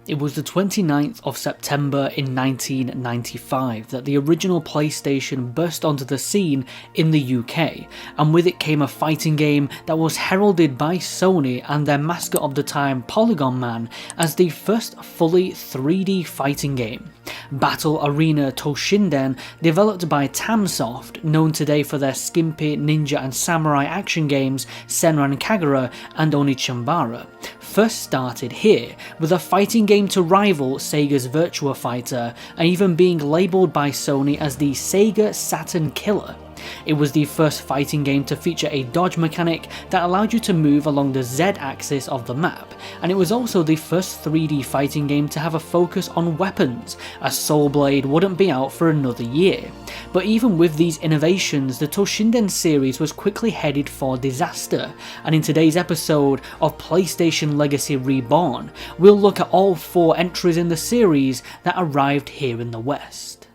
It was the 29th of September in 1995 that the original PlayStation burst onto the scene in the UK, and with it came a fighting game that was heralded by Sony and their mascot of the time, Polygon Man, as the first fully 3D fighting game. Battle Arena Toshinden, developed by Tamsoft, known today for their skimpy ninja and samurai action games Senran Kagura and Onichambara, first started here, with a fighting game to rival Sega's Virtua Fighter, and even being labelled by Sony as the Sega Saturn killer. It was the first fighting game to feature a dodge mechanic that allowed you to move along the Z-axis of the map, and it was also the first 3D fighting game to have a focus on weapons, as Soul Blade wouldn't be out for another year. But even with these innovations, the Toshinden series was quickly headed for disaster, and in today's episode of PlayStation Legacy Reborn, we'll look at all 4 entries in the series that arrived here in the West.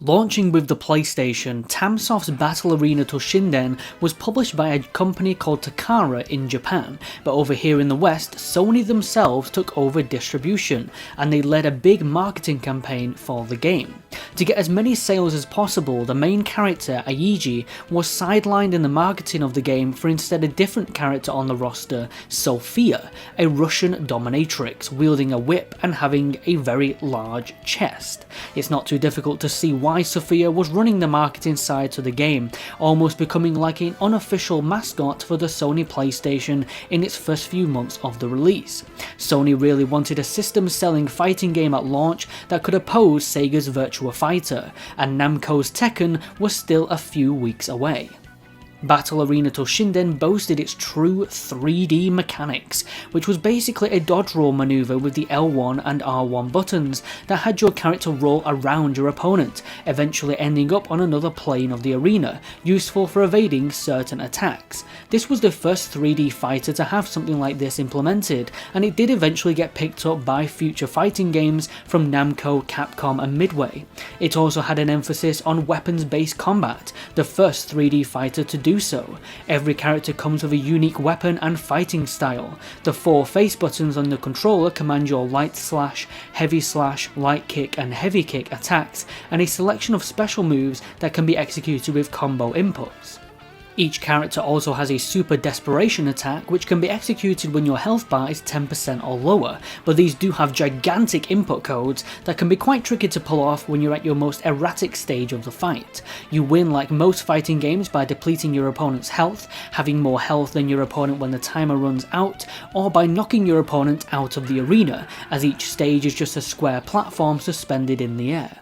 Launching with the PlayStation, Tamsoft's Battle Arena Toshinden was published by a company called Takara in Japan, but over here in the West, Sony themselves took over distribution, and they led a big marketing campaign for the game. To get as many sales as possible, the main character, Aiji, was sidelined in the marketing of the game for instead a different character on the roster, Sophia, a Russian dominatrix, wielding a whip and having a very large chest. It's not too difficult to see why Sophia was running the marketing side to the game, almost becoming like an unofficial mascot for the Sony PlayStation in its first few months of the release. Sony really wanted a system-selling fighting game at launch that could oppose Sega's Virtua Fighter, and Namco's Tekken was still a few weeks away. Battle Arena Toshinden boasted its true 3D mechanics, which was basically a dodge roll maneuver with the L1 and R1 buttons that had your character roll around your opponent, eventually ending up on another plane of the arena, useful for evading certain attacks. This was the first 3D fighter to have something like this implemented, and it did eventually get picked up by future fighting games from Namco, Capcom and Midway. It also had an emphasis on weapons-based combat, the first 3D fighter to do so. Every character comes with a unique weapon and fighting style. The 4 face buttons on the controller command your light slash, heavy slash, light kick and heavy kick attacks, and a selection of special moves that can be executed with combo inputs. Each character also has a super desperation attack which can be executed when your health bar is 10% or lower, but these do have gigantic input codes that can be quite tricky to pull off when you're at your most erratic stage of the fight. You win like most fighting games by depleting your opponent's health, having more health than your opponent when the timer runs out, or by knocking your opponent out of the arena, as each stage is just a square platform suspended in the air.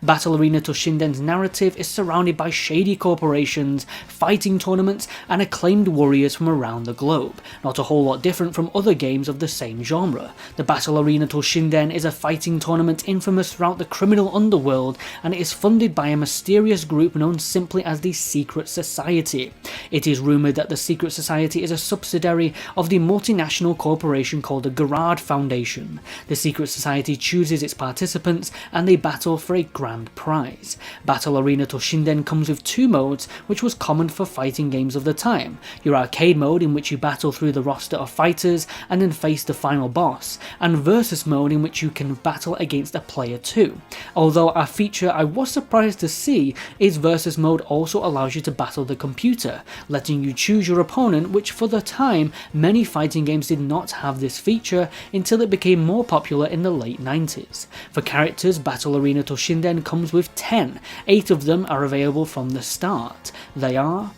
Battle Arena Toshinden's narrative is surrounded by shady corporations, fighting tournaments, and acclaimed warriors from around the globe, not a whole lot different from other games of the same genre. The Battle Arena Toshinden is a fighting tournament infamous throughout the criminal underworld, and it is funded by a mysterious group known simply as the Secret Society. It is rumoured that the Secret Society is a subsidiary of the multinational corporation called the Gerard Foundation. The Secret Society chooses its participants, and they battle for a grand prize. Battle Arena Toshinden comes with 2 modes, which was common for fighting games of the time: your arcade mode, in which you battle through the roster of fighters and then face the final boss, and versus mode, in which you can battle against a player 2. Although a feature I was surprised to see is versus mode also allows you to battle the computer, letting you choose your opponent, which for the time many fighting games did not have this feature until it became more popular in the late 90s. For characters, Battle Arena Toshinden comes with 10, 8 of them are available from the start. They are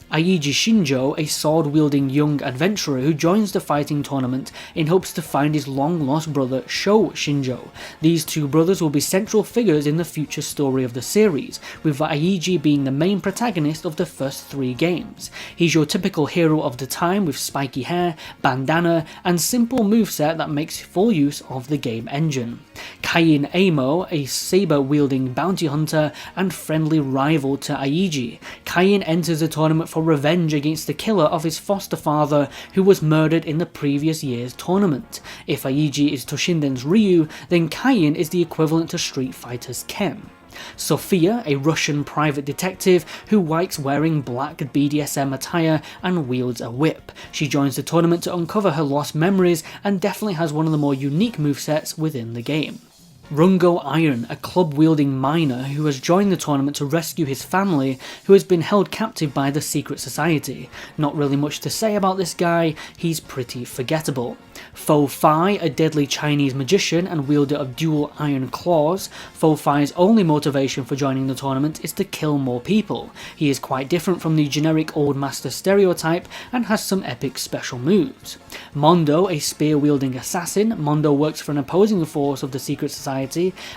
Aiji Shinjo, a sword-wielding young adventurer who joins the fighting tournament in hopes to find his long-lost brother Sho Shinjo. These 2 brothers will be central figures in the future story of the series, with Aiji being the main protagonist of the first 3 games. He's your typical hero of the time with spiky hair, bandana, and simple moveset that makes full use of the game engine. Kain Amo, a saber-wielding bounty hunter and friendly rival to Aiji. Kain enters the tournament for revenge against the killer of his foster father who was murdered in the previous year's tournament. If Aiji is Toshinden's Ryu, then Kain is the equivalent to Street Fighter's Ken. Sophia, a Russian private detective who likes wearing black BDSM attire and wields a whip. She joins the tournament to uncover her lost memories and definitely has one of the more unique movesets within the game. Rungo Iron, a club-wielding miner who has joined the tournament to rescue his family who has been held captive by the secret society. Not really much to say about this guy, he's pretty forgettable. Fo Fai, a deadly Chinese magician and wielder of dual iron claws. Fo Fai's only motivation for joining the tournament is to kill more people. He is quite different from the generic old master stereotype and has some epic special moves. Mondo, a spear-wielding assassin. Mondo works for an opposing force of the secret society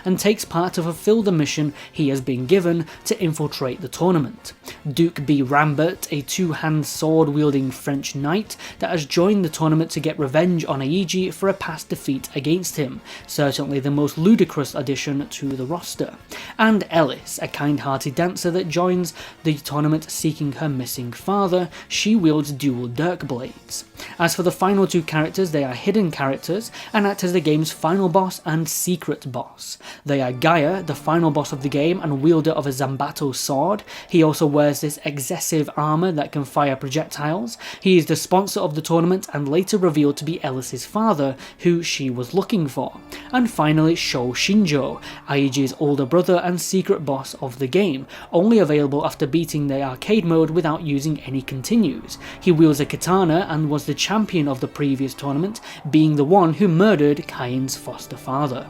and takes part to fulfill the mission he has been given to infiltrate the tournament. Duke B. Rambert, a two-hand sword-wielding French knight that has joined the tournament to get revenge on Aiji for a past defeat against him, certainly the most ludicrous addition to the roster. And Ellis, a kind-hearted dancer that joins the tournament seeking her missing father. She wields dual dirk blades. As for the final two characters, they are hidden characters and act as the game's final boss and secret boss. They are Gaia, the final boss of the game and wielder of a Zambato sword. He also wears this excessive armour that can fire projectiles. He is the sponsor of the tournament and later revealed to be Ellis's father, who she was looking for. And finally, Sho Shinjo, Aiji's older brother and secret boss of the game, only available after beating the arcade mode without using any continues. He wields a katana and was the champion of the previous tournament, being the one who murdered Kain's foster father.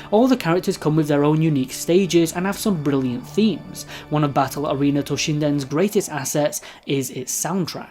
All the characters come with their own unique stages and have some brilliant themes. One of Battle Arena Toshinden's greatest assets is its soundtrack.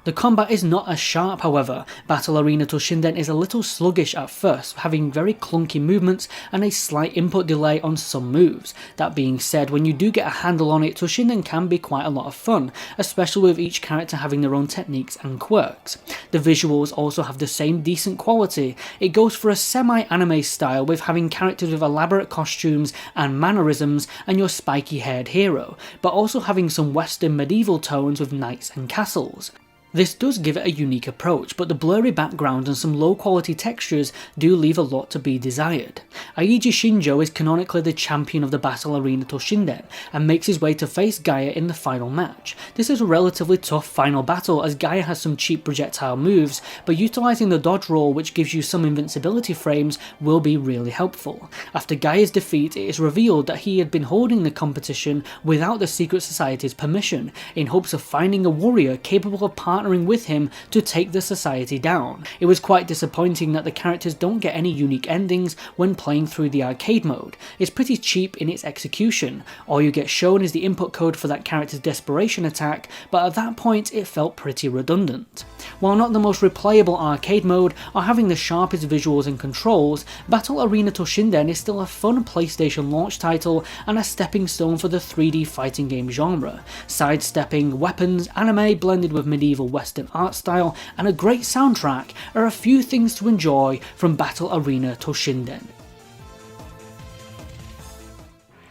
The combat is not as sharp, however. Battle Arena Toshinden is a little sluggish at first, having very clunky movements and a slight input delay on some moves. That being said, when you do get a handle on it, Toshinden can be quite a lot of fun, especially with each character having their own techniques and quirks. The visuals also have the same decent quality. It goes for a semi-anime style with having characters with elaborate costumes and mannerisms and your spiky-haired hero, but also having some western medieval tones with knights and castles. This does give it a unique approach, but the blurry background and some low quality textures do leave a lot to be desired. Aiji Shinjo is canonically the champion of the Battle Arena Toshinden and makes his way to face Gaia in the final match. This is a relatively tough final battle as Gaia has some cheap projectile moves, but utilising the dodge roll, which gives you some invincibility frames, will be really helpful. After Gaia's defeat, it is revealed that he had been holding the competition without the Secret Society's permission, in hopes of finding a warrior capable of partnering with him to take the society down. It was quite disappointing that the characters don't get any unique endings when playing through the arcade mode. It's pretty cheap in its execution. All you get shown is the input code for that character's desperation attack, but at that point it felt pretty redundant. While not the most replayable arcade mode or having the sharpest visuals and controls, Battle Arena Toshinden is still a fun PlayStation launch title and a stepping stone for the 3D fighting game genre. Sidestepping, weapons, anime blended with medieval Western art style, and a great soundtrack are a few things to enjoy from Battle Arena Toshinden.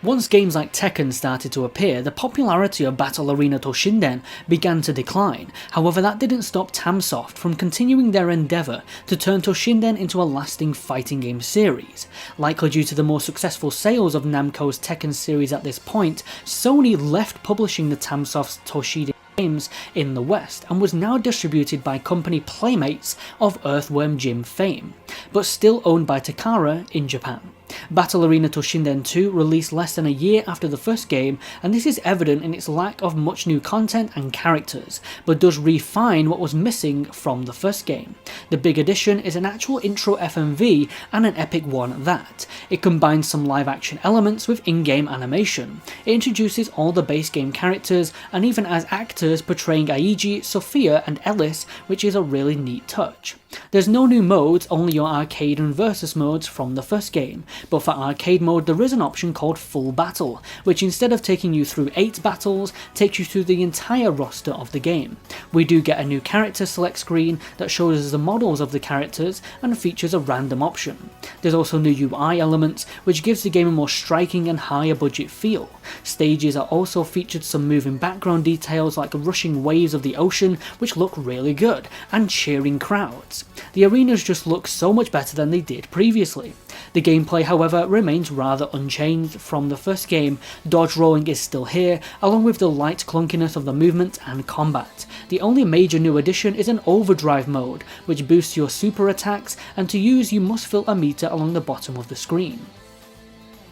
Once games like Tekken started to appear, the popularity of Battle Arena Toshinden began to decline. However, that didn't stop Tamsoft from continuing their endeavour to turn Toshinden into a lasting fighting game series. Likely due to the more successful sales of Namco's Tekken series at this point, Sony left publishing the Tamsoft's Toshinden games in the West and was now distributed by company Playmates of Earthworm Jim fame, but still owned by Takara in Japan. Battle Arena Toshinden 2 released less than a year after the first game, and this is evident in its lack of much new content and characters, but does refine what was missing from the first game. The big addition is an actual intro FMV, and an epic one at that. It combines some live action elements with in-game animation. It introduces all the base game characters, and even as actors portraying Aiji, Sophia and Ellis, which is a really neat touch. There's no new modes, only your arcade and versus modes from the first game, but for arcade mode there is an option called Full Battle, which instead of taking you through 8 battles, takes you through the entire roster of the game. We do get a new character select screen that shows us the models of the characters and features a random option. There's also new UI elements, which gives the game a more striking and higher budget feel. Stages are also featured some moving background details like rushing waves of the ocean, which look really good, and cheering crowds. The arenas just look so much better than they did previously. The gameplay, however, remains rather unchanged from the first game. Dodge rolling is still here, along with the light clunkiness of the movement and combat. The only major new addition is an overdrive mode, which boosts your super attacks, and to use you must fill a meter along the bottom of the screen.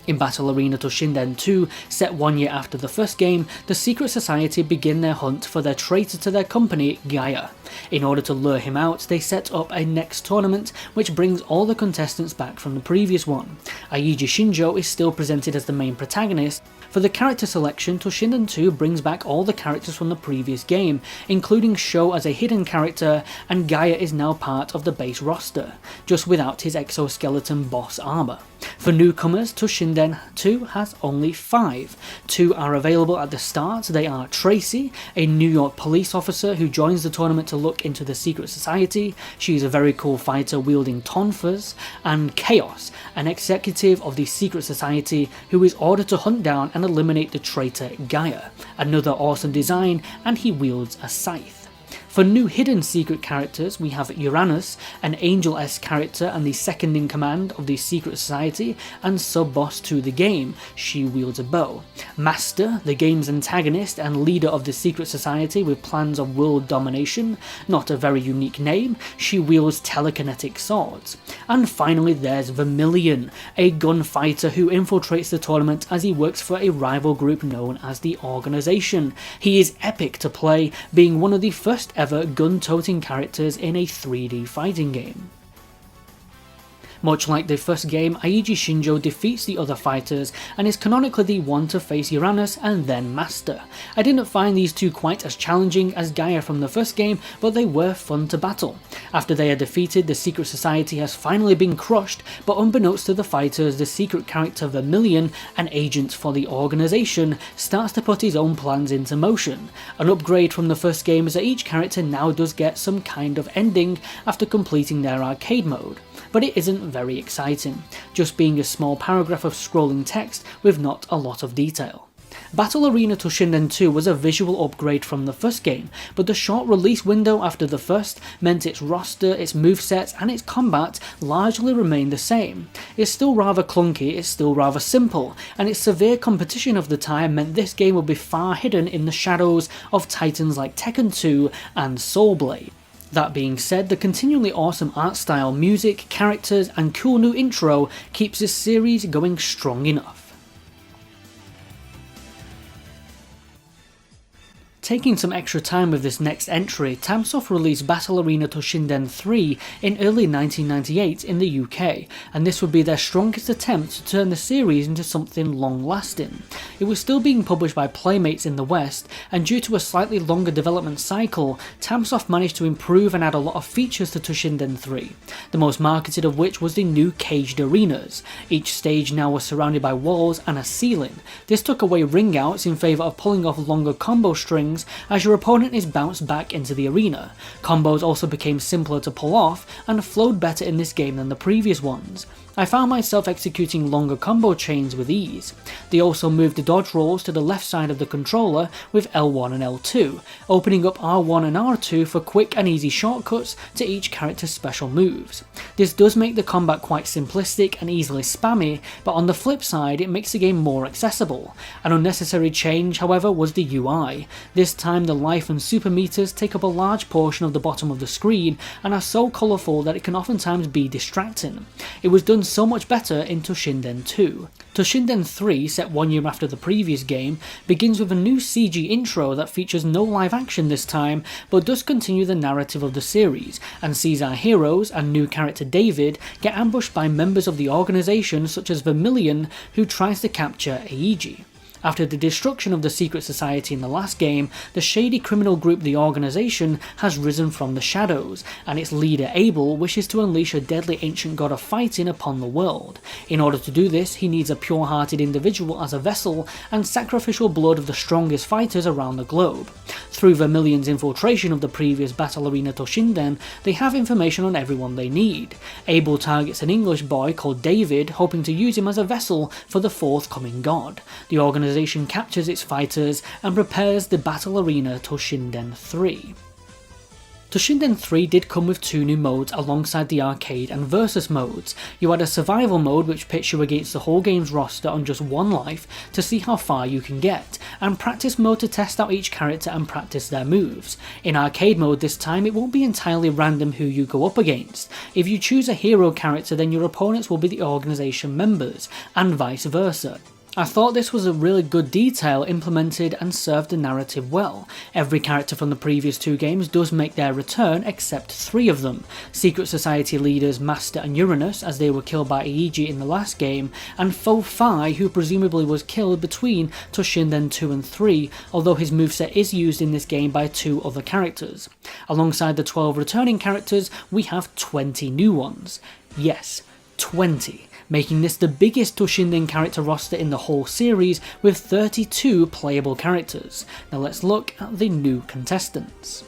In Battle Arena Toshinden 2, set 1 year after the first game, the Secret Society begin their hunt for their traitor to their company, Gaia. In order to lure him out, they set up a next tournament, which brings all the contestants back from the previous one. Aiji Shinjo is still presented as the main protagonist. For the character selection, Toshinden 2 brings back all the characters from the previous game, including Sho as a hidden character, and Gaia is now part of the base roster, just without his exoskeleton boss armour. For newcomers, Toshinden 2 has only 5. 2 are available at the start. They are Tracy, a New York police officer who joins the tournament to look into the secret society. She's a very cool fighter wielding tonfas, and Chaos, an executive of the secret society who is ordered to hunt down and eliminate the traitor Gaia. Another awesome design, and he wields a scythe. For new hidden secret characters, we have Uranus, an Angel-esque character and the second in command of the Secret Society and sub-boss to the game. She wields a bow. Master, the game's antagonist and leader of the Secret Society with plans of world domination. Not a very unique name, she wields telekinetic swords. And finally there's Vermilion, a gunfighter who infiltrates the tournament as he works for a rival group known as the Organization. He is epic to play, being one of the first ever gun-toting characters in a 3D fighting game. Much like the first game, Aiji Shinjo defeats the other fighters and is canonically the one to face Uranus and then Master. I didn't find these two quite as challenging as Gaia from the first game, but they were fun to battle. After they are defeated, the Secret Society has finally been crushed, but unbeknownst to the fighters, the secret character Vermilion, an agent for the Organization, starts to put his own plans into motion. An upgrade from the first game is that each character now does get some kind of ending after completing their arcade mode, but it isn't very exciting, just being a small paragraph of scrolling text with not a lot of detail. Battle Arena Toshinden 2 was a visual upgrade from the first game, but the short release window after the first meant its roster, its movesets and its combat largely remained the same. It's still rather clunky, it's still rather simple, and its severe competition of the time meant this game would be far hidden in the shadows of titans like Tekken 2 and Soul Blade. That being said, the continually awesome art style, music, characters and cool new intro keeps this series going strong enough. Taking some extra time with this next entry, Tamsoft released Battle Arena Toshinden 3 in early 1998 in the UK, and this would be their strongest attempt to turn the series into something long-lasting. It was still being published by Playmates in the West, and due to a slightly longer development cycle, Tamsoft managed to improve and add a lot of features to Toshinden 3, the most marketed of which was the new caged arenas. Each stage now was surrounded by walls and a ceiling. This took away ring outs in favour of pulling off longer combo strings as your opponent is bounced back into the arena. Combos also became simpler to pull off and flowed better in this game than the previous ones. I found myself executing longer combo chains with ease. They also moved the dodge rolls to the left side of the controller with L1 and L2, opening up R1 and R2 for quick and easy shortcuts to each character's special moves. This does make the combat quite simplistic and easily spammy, but on the flip side it makes the game more accessible. An unnecessary change, however, was the UI. This time the life and super meters take up a large portion of the bottom of the screen and are so colourful that it can oftentimes be distracting. It was done so much better in Toshinden 2. Toshinden 3, set 1 year after the previous game, begins with a new CG intro that features no live action this time, but does continue the narrative of the series, and sees our heroes and new character David get ambushed by members of the Organization such as Vermilion, who tries to capture Aiji. After the destruction of the secret society in the last game, the shady criminal group The Organization has risen from the shadows, and its leader Abel wishes to unleash a deadly ancient god of fighting upon the world. In order to do this, he needs a pure-hearted individual as a vessel and sacrificial blood of the strongest fighters around the globe. Through Vermilion's infiltration of the previous Battle Arena Toshinden, they have information on everyone they need. Abel targets an English boy called David, hoping to use him as a vessel for the forthcoming god. The organization captures its fighters and prepares the Battle Arena Toshinden 3. Toshinden 3 did come with 2 new modes alongside the arcade and versus modes. You had a survival mode which pits you against the whole game's roster on just 1 life to see how far you can get, and practice mode to test out each character and practice their moves. In arcade mode this time, it won't be entirely random who you go up against. If you choose a hero character, then your opponents will be the organization members, and vice versa. I thought this was a really good detail implemented and served the narrative well. Every character from the previous 2 games does make their return except 3 of them. Secret Society leaders Master and Uranus, as they were killed by Eiji in the last game, and Fo-Fi, who presumably was killed between Toshinden 2 and 3, although his moveset is used in this game by 2 other characters. Alongside the 12 returning characters, we have 20 new ones. Yes, 20. Making this the biggest Toshinden character roster in the whole series with 32 playable characters. Now let's look at the new contestants.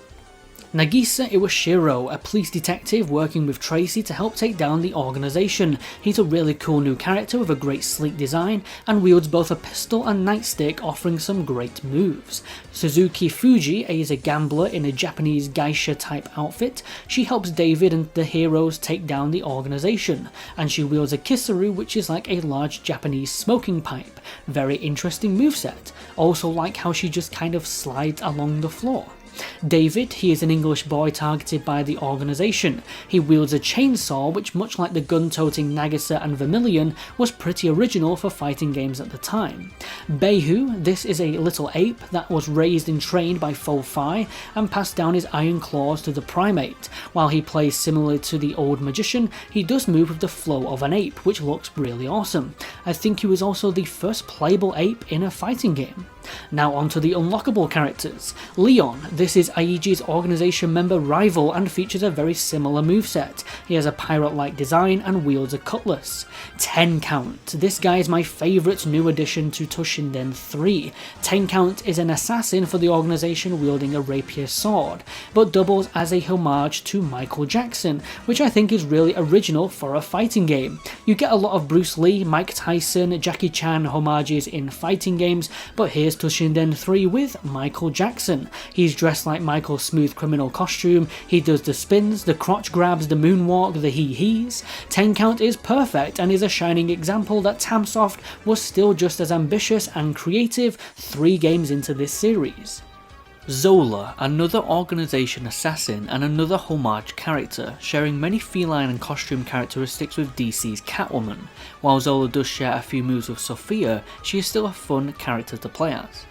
Nagisa Iwashiro, a police detective working with Tracy to help take down the organization. He's a really cool new character with a great sleek design and wields both a pistol and nightstick, offering some great moves. Suzuki Fuji is a gambler in a Japanese geisha type outfit. She helps David and the heroes take down the organization, and she wields a kisaru, which is like a large Japanese smoking pipe. Very interesting moveset. Also like how she just kind of slides along the floor. David, he is an English boy targeted by the organisation. He wields a chainsaw which, much like the gun-toting Nagisa and Vermilion, was pretty original for fighting games at the time. Beihu, this is a little ape that was raised and trained by Fo-Fi and passed down his iron claws to the primate. While he plays similarly to the old magician, he does move with the flow of an ape, which looks really awesome. I think he was also the first playable ape in a fighting game. Now onto the unlockable characters. Leon, this is Aiji's organisation member rival and features a very similar moveset. He has a pirate-like design and wields a cutlass. 10 Count, this guy is my favourite new addition to Toshinden 3. 10 Count is an assassin for the organisation wielding a rapier sword, but doubles as a homage to Michael Jackson, which I think is really original for a fighting game. You get a lot of Bruce Lee, Mike Tyson, Jackie Chan homages in fighting games, but here's Toshinden 3 with Michael Jackson. He's dressed like Michael's smooth criminal costume, he does the spins, the crotch grabs, the moonwalk, the hee-hees. 10 Count is perfect and is a shining example that Tamsoft was still just as ambitious and creative 3 games into this series. Zola, another organisation assassin and another homage character, sharing many feline and costume characteristics with DC's Catwoman. While Zola does share a few moves with Sophia, she is still a fun character to play as.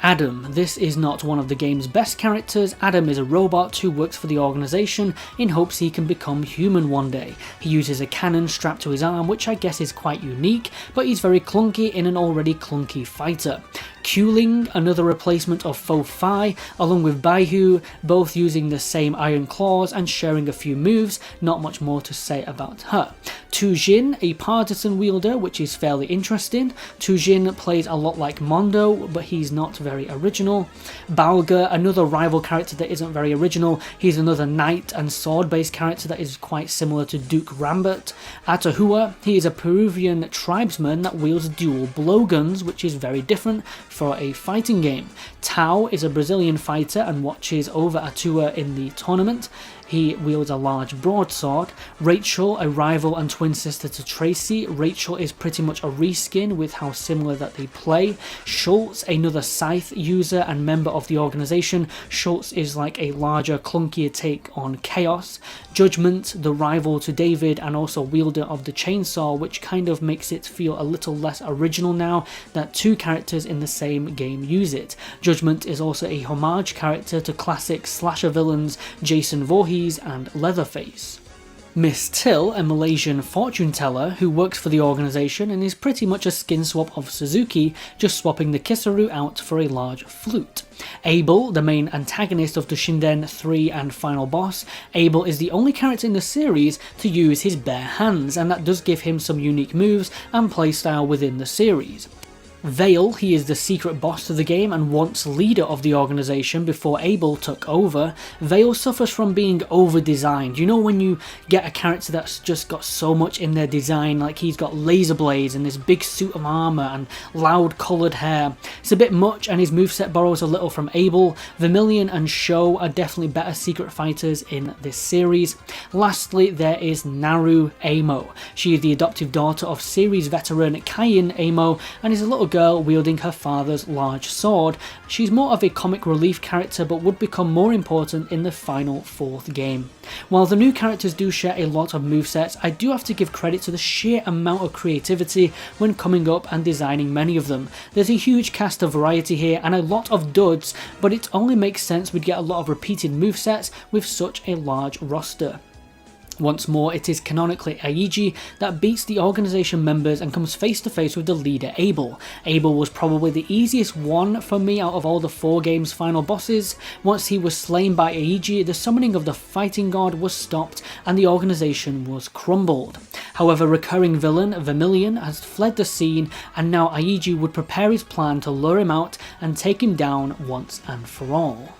Adam, this is not one of the game's best characters. Adam is a robot who works for the organisation in hopes he can become human one day. He uses a cannon strapped to his arm, which I guess is quite unique, but he's very clunky in an already clunky fighter. Q-Ling, another replacement of Fo-Fi, along with Baihu, both using the same iron claws and sharing a few moves, not much more to say about her. Tujin, a partisan wielder, which is fairly interesting. Tujin plays a lot like Mondo, but he's not very original. Balga, another rival character that isn't very original, he's another knight and sword based character that is quite similar to Duke Rambert. Atahua, he is a Peruvian tribesman that wields dual blowguns, which is very different for a fighting game. Tao is a Brazilian fighter and watches over Atua in the tournament. He wields a large broadsword. Rachel, a rival and twin sister to Tracy. Rachel is pretty much a reskin with how similar that they play. Schultz, another scythe user and member of the organisation. Schultz is like a larger, clunkier take on Chaos. Judgment, the rival to David and also wielder of the chainsaw, which kind of makes it feel a little less original now that 2 characters in the same game use it. Judgment is also a homage character to classic slasher villains Jason Voorhees and Leatherface. Miss Till, a Malaysian fortune teller who works for the organisation and is pretty much a skin swap of Suzuki, just swapping the Kisaru out for a large flute. Abel, the main antagonist of Toshinden 3 and final boss, Abel is the only character in the series to use his bare hands, and that does give him some unique moves and playstyle within the series. Vale, he is the secret boss to the game and once leader of the organisation before Abel took over. Vale suffers from being over-designed. You know when you get a character that's just got so much in their design, like he's got laser blades and this big suit of armour and loud coloured hair. It's a bit much and his moveset borrows a little from Abel. Vermilion and Sho are definitely better secret fighters in this series. Lastly, there is Naru Amo. She is the adoptive daughter of series veteran Kayin Amo and is a little girl wielding her father's large sword. She's more of a comic relief character but would become more important in the final 4th game. While the new characters do share a lot of movesets, I do have to give credit to the sheer amount of creativity when coming up and designing many of them. There's a huge cast of variety here and a lot of duds, but it only makes sense we'd get a lot of repeated movesets with such a large roster. Once more, it is canonically Aiji that beats the organisation members and comes face to face with the leader Abel. Abel was probably the easiest one for me out of all the 4 games' final bosses. Once he was slain by Aiji, the summoning of the fighting god was stopped and the organisation was crumbled. However, recurring villain Vermilion has fled the scene and now Aiji would prepare his plan to lure him out and take him down once and for all.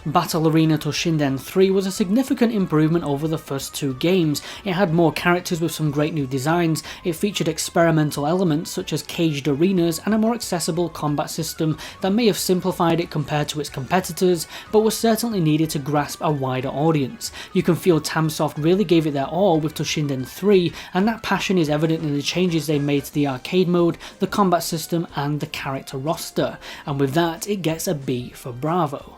Battle Arena Toshinden 3 was a significant improvement over the first 2 games. It had more characters with some great new designs, it featured experimental elements such as caged arenas and a more accessible combat system that may have simplified it compared to its competitors, but was certainly needed to grasp a wider audience. You can feel Tamsoft really gave it their all with Toshinden 3, and that passion is evident in the changes they made to the arcade mode, the combat system and the character roster, and with that it gets a B for Bravo.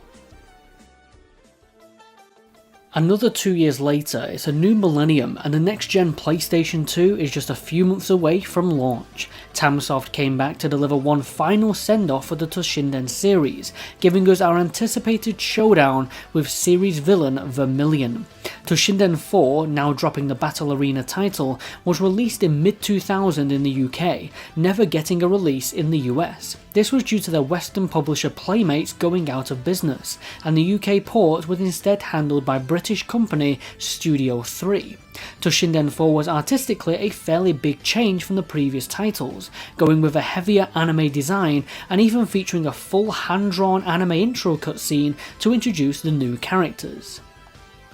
Another 2 years later, it's a new millennium and the next gen PlayStation 2 is just a few months away from launch. Tamsoft came back to deliver one final send-off for the Toshinden series, giving us our anticipated showdown with series villain Vermilion. Toshinden 4, now dropping the Battle Arena title, was released in mid-2000 in the UK, never getting a release in the US. This was due to their Western publisher Playmates going out of business, and the UK port was instead handled by British company Studio 3. Toshinden 4 was artistically a fairly big change from the previous titles, going with a heavier anime design and even featuring a full hand-drawn anime intro cutscene to introduce the new characters.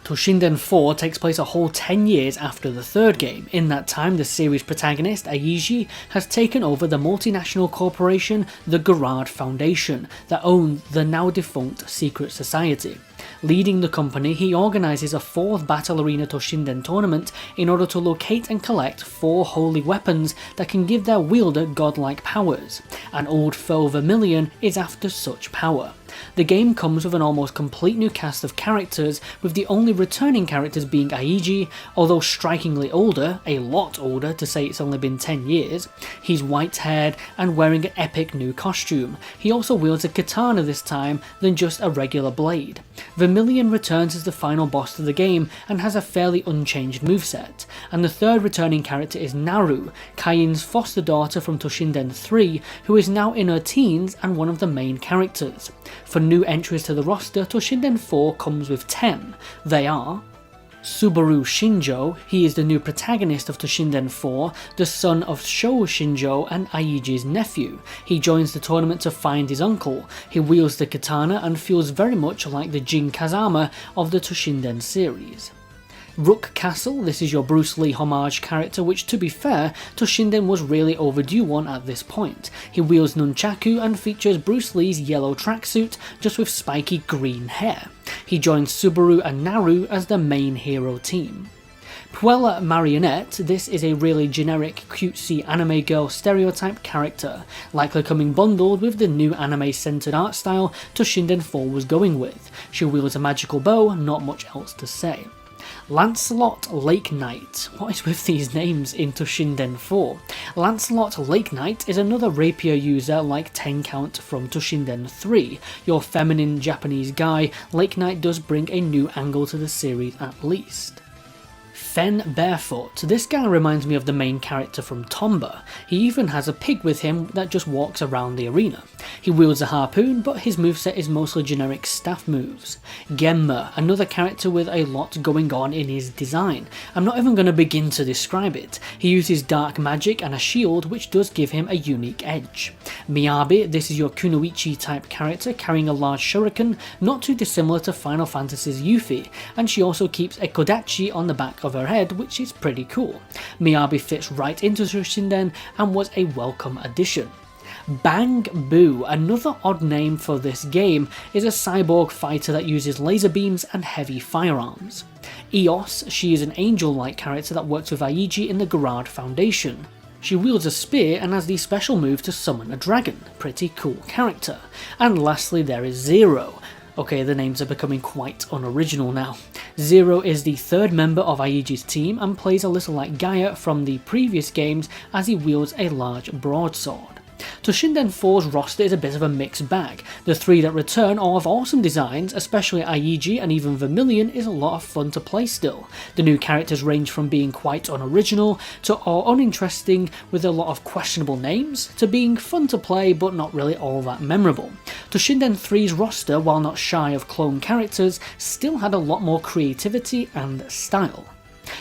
Toshinden 4 takes place a whole 10 years after the 3rd game. In that time, the series protagonist, Aiji, has taken over the multinational corporation, the Gerard Foundation, that owned the now defunct Secret Society. Leading the company, he organises a 4th Battle Arena Toshinden tournament in order to locate and collect 4 holy weapons that can give their wielder godlike powers. An old foe Vermilion is after such power. The game comes with an almost complete new cast of characters, with the only returning characters being Aiji, although strikingly older, a lot older to say it's only been 10 years. He's white-haired and wearing an epic new costume. He also wields a katana this time than just a regular blade. Vermilion returns as the final boss to the game and has a fairly unchanged moveset, and the 3rd returning character is Naru, Kayin's foster daughter from Toshinden 3, who is now in her teens and one of the main characters. For new entries to the roster, Toshinden 4 comes with 10. They are Subaru Shinjo. He is the new protagonist of Toshinden 4, the son of Sho Shinjo and Aiji's nephew. He joins the tournament to find his uncle. He wields the katana and feels very much like the Jin Kazama of the Toshinden series. Rook Castle, this is your Bruce Lee homage character, which to be fair, Toshinden was really overdue one at this point. He wields nunchaku and features Bruce Lee's yellow tracksuit, just with spiky green hair. He joins Subaru and Naru as the main hero team. Puella Marionette, this is a really generic cutesy anime girl stereotype character, likely coming bundled with the new anime centered art style Toshinden 4 was going with. She wields a magical bow, not much else to say. Lancelot Lake Knight. What is with these names in Toshinden 4? Lancelot Lake Knight is another rapier user like 10 Count from Toshinden 3. Your feminine Japanese guy, Lake Knight does bring a new angle to the series at least. Fen Barefoot. This guy reminds me of the main character from Tomba. He even has a pig with him that just walks around the arena. He wields a harpoon, but his moveset is mostly generic staff moves. Gemma, another character with a lot going on in his design. I'm not even going to begin to describe it. He uses dark magic and a shield, which does give him a unique edge. Miyabi, this is your Kunoichi type character carrying a large shuriken, not too dissimilar to Final Fantasy's Yuffie, and she also keeps a kodachi on the back of her head, which is pretty cool. Miyabi fits right into Toshinden and was a welcome addition. Bang Boo, another odd name for this game, is a cyborg fighter that uses laser beams and heavy firearms. Eos, she is an angel-like character that works with Aiji in the Gerard Foundation. She wields a spear and has the special move to summon a dragon, pretty cool character. And lastly there is Zero. Okay, the names are becoming quite unoriginal now. Zero is the third member of Aiji's team and plays a little like Gaia from the previous games as he wields a large broadsword. Toshinden 4's roster is a bit of a mixed bag. The three that return all have awesome designs, especially Aiji and even Vermilion is a lot of fun to play still. The new characters range from being quite unoriginal to uninteresting with a lot of questionable names, to being fun to play but not really all that memorable. Toshinden 3's roster, while not shy of clone characters, still had a lot more creativity and style.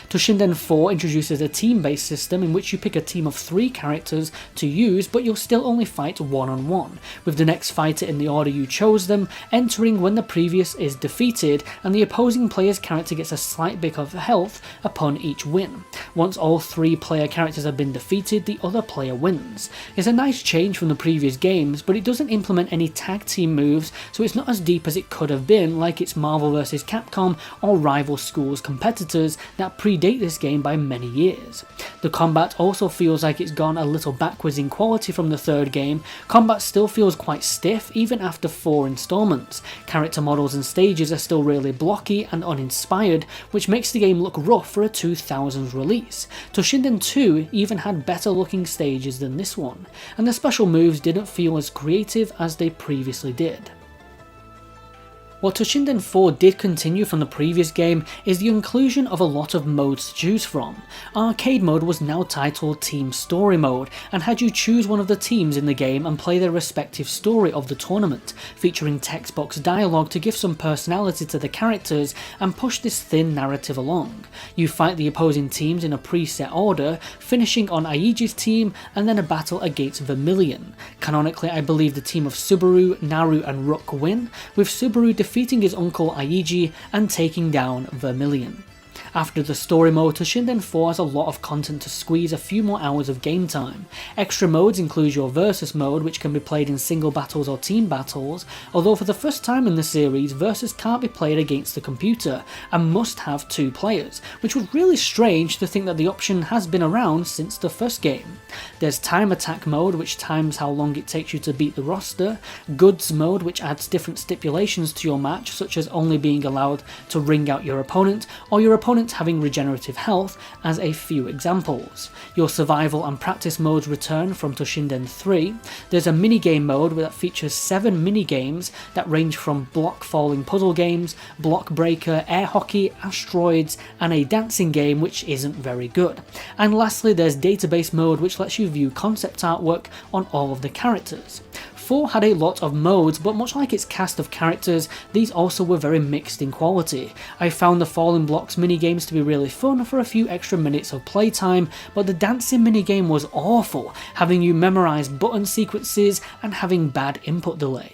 Toshinden 4 introduces a team-based system in which you pick a team of 3 characters to use, but you'll still only fight one-on-one, with the next fighter in the order you chose them entering when the previous is defeated, and the opposing player's character gets a slight bit of health upon each win. Once all 3 player characters have been defeated, the other player wins. It's a nice change from the previous games, but it doesn't implement any tag team moves, so it's not as deep as it could have been, like its Marvel vs Capcom or rival schools competitors that predate this game by many years. The combat also feels like it's gone a little backwards in quality from the third game. Combat still feels quite stiff even after 4 installments. Character models and stages are still really blocky and uninspired, which makes the game look rough for a 2000s release. Toshinden 2 even had better looking stages than this one, and the special moves didn't feel as creative as they previously did. What Toshinden 4 did continue from the previous game is the inclusion of a lot of modes to choose from. Arcade mode was now titled Team Story Mode, and had you choose one of the teams in the game and play their respective story of the tournament, featuring text box dialogue to give some personality to the characters and push this thin narrative along. You fight the opposing teams in a preset order, finishing on Aiji's team and then a battle against Vermilion. Canonically, I believe the team of Subaru, Naru and Rook win, with Subaru defeating his uncle Aiji and taking down Vermilion. After the story mode, Toshinden 4 has a lot of content to squeeze a few more hours of game time. Extra modes include your Versus mode, which can be played in single battles or team battles, although for the first time in the series, Versus can't be played against the computer and must have 2 players, which was really strange to think that the option has been around since the first game. There's Time Attack mode, which times how long it takes you to beat the roster, Goods mode, which adds different stipulations to your match, such as only being allowed to ring out your opponent, or your opponent having regenerative health, as a few examples. Your survival and practice modes return from Toshinden 3. There's a minigame mode that features 7 minigames that range from block falling puzzle games, block breaker, air hockey, asteroids, and a dancing game which isn't very good. And lastly, there's database mode, which lets you view concept artwork on all of the characters. 4 had a lot of modes, but much like its cast of characters, these also were very mixed in quality. I found the Falling Blocks minigames to be really fun for a few extra minutes of playtime, but the dancing minigame was awful, having you memorise button sequences and having bad input delay.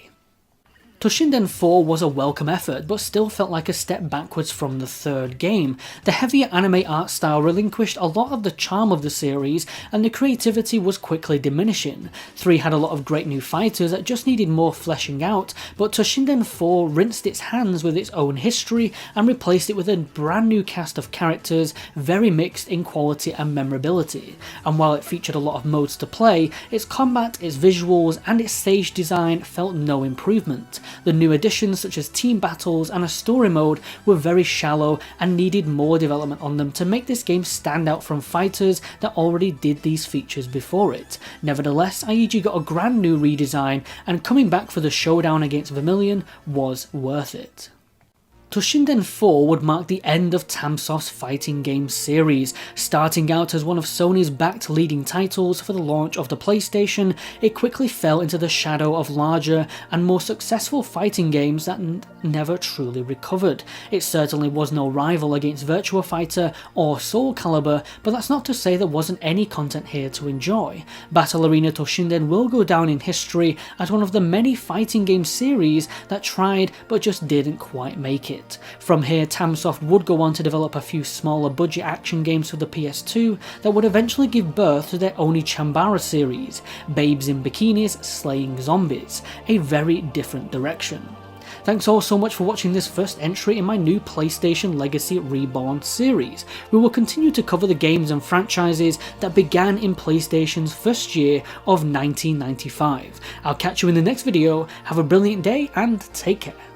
Toshinden 4 was a welcome effort, but still felt like a step backwards from the third game. The heavier anime art style relinquished a lot of the charm of the series, and the creativity was quickly diminishing. 3 had a lot of great new fighters that just needed more fleshing out, but Toshinden 4 rinsed its hands with its own history and replaced it with a brand new cast of characters, very mixed in quality and memorability. And while it featured a lot of modes to play, its combat, its visuals, and its stage design felt no improvement. The new additions such as team battles and a story mode were very shallow and needed more development on them to make this game stand out from fighters that already did these features before it. Nevertheless, Aiji got a grand new redesign, and coming back for the showdown against Vermilion was worth it. Toshinden 4 would mark the end of Tamsoft's fighting game series. Starting out as one of Sony's backed leading titles for the launch of the PlayStation, it quickly fell into the shadow of larger and more successful fighting games that never truly recovered. It certainly was no rival against Virtua Fighter or Soul Calibur, but that's not to say there wasn't any content here to enjoy. Battle Arena Toshinden will go down in history as one of the many fighting game series that tried but just didn't quite make it. From here, Tamsoft would go on to develop a few smaller budget action games for the PS2 that would eventually give birth to their Oni Chambara series, babes in bikinis slaying zombies, a very different direction. Thanks all so much for watching this first entry in my new PlayStation Legacy Reborn series. We will continue to cover the games and franchises that began in PlayStation's first year of 1995. I'll catch you in the next video, have a brilliant day and take care.